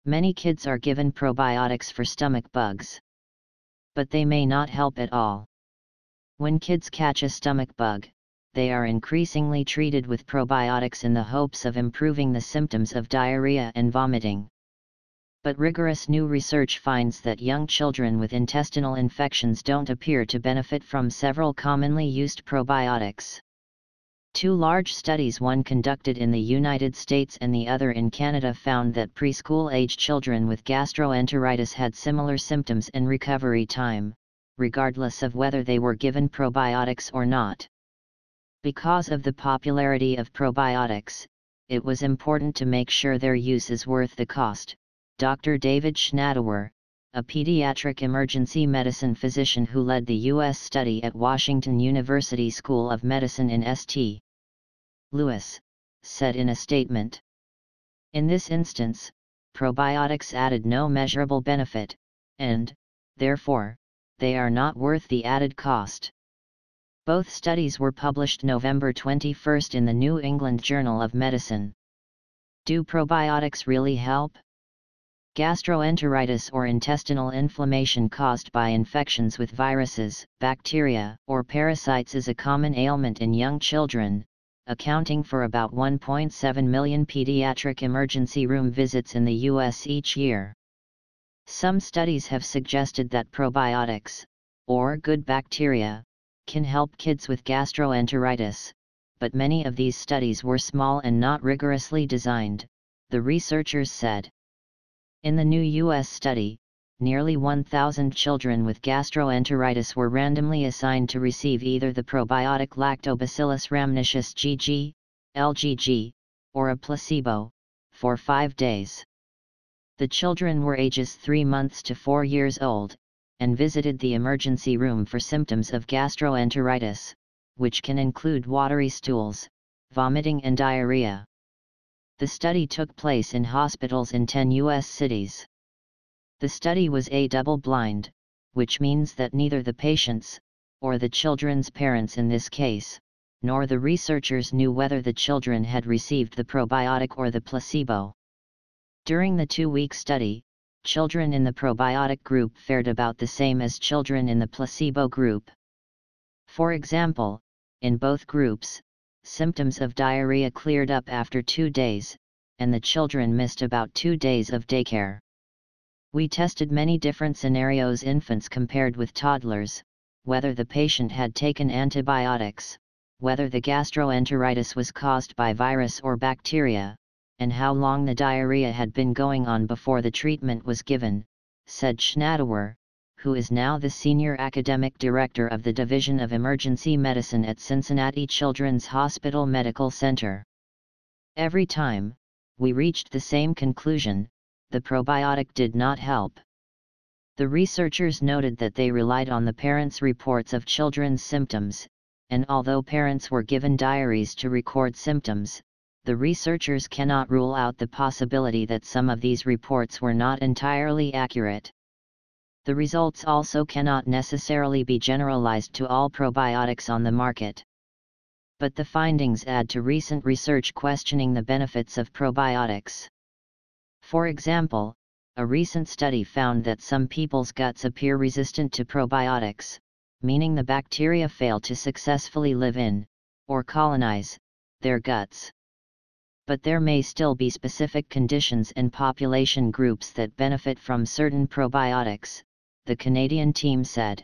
Many kids are given probiotics for stomach bugs. But they may not help at all. When kids catch a stomach bug, they are increasingly treated with probiotics in the hopes of improving the symptoms of diarrhea and vomiting. But rigorous new research finds that young children with intestinal infections don't appear to benefit from several commonly used probiotics. Two large studies, one conducted in the United States and the other in Canada, found that preschool-age children with gastroenteritis had similar symptoms and recovery time, regardless of whether they were given probiotics or not. Because of the popularity of probiotics, it was important to make sure their use is worth the cost. Dr. David Schnadower, a pediatric emergency medicine physician who led the U.S. study at Washington University School of Medicine in St. Louis, said in a statement. In this instance, probiotics added no measurable benefit, and, therefore, they are not worth the added cost. Both studies were published November 21 in the New England Journal of Medicine. Do probiotics really help? Gastroenteritis or intestinal inflammation caused by infections with viruses, bacteria, or parasites is a common ailment in young children, accounting for about 1.7 million pediatric emergency room visits in the U.S. each year. Some studies have suggested that probiotics, or good bacteria, can help kids with gastroenteritis, but many of these studies were small and not rigorously designed, the researchers said. In the new U.S. study, nearly 1,000 children with gastroenteritis were randomly assigned to receive either the probiotic Lactobacillus rhamnosus GG, LGG, or a placebo, for 5 days. The children were ages 3 months to 4 years old, and visited the emergency room for symptoms of gastroenteritis, which can include watery stools, vomiting and diarrhea. The study took place in hospitals in 10 U.S. cities. The study was double-blind, which means that neither the patients, or the children's parents in this case, nor the researchers knew whether the children had received the probiotic or the placebo. During the 2-week study, children in the probiotic group fared about the same as children in the placebo group. For example, in both groups, symptoms of diarrhea cleared up after 2 days, and the children missed about 2 days of daycare. We tested many different scenarios: infants compared with toddlers, whether the patient had taken antibiotics, whether the gastroenteritis was caused by virus or bacteria, and how long the diarrhea had been going on before the treatment was given, said Schnadower, who is now the Senior Academic Director of the Division of Emergency Medicine at Cincinnati Children's Hospital Medical Center. Every time, we reached the same conclusion: the probiotic did not help. The researchers noted that they relied on the parents' reports of children's symptoms, and although parents were given diaries to record symptoms, the researchers cannot rule out the possibility that some of these reports were not entirely accurate. The results also cannot necessarily be generalized to all probiotics on the market. But the findings add to recent research questioning the benefits of probiotics. For example, a recent study found that some people's guts appear resistant to probiotics, meaning the bacteria fail to successfully live in, or colonize, their guts. But there may still be specific conditions and population groups that benefit from certain probiotics, the Canadian team said.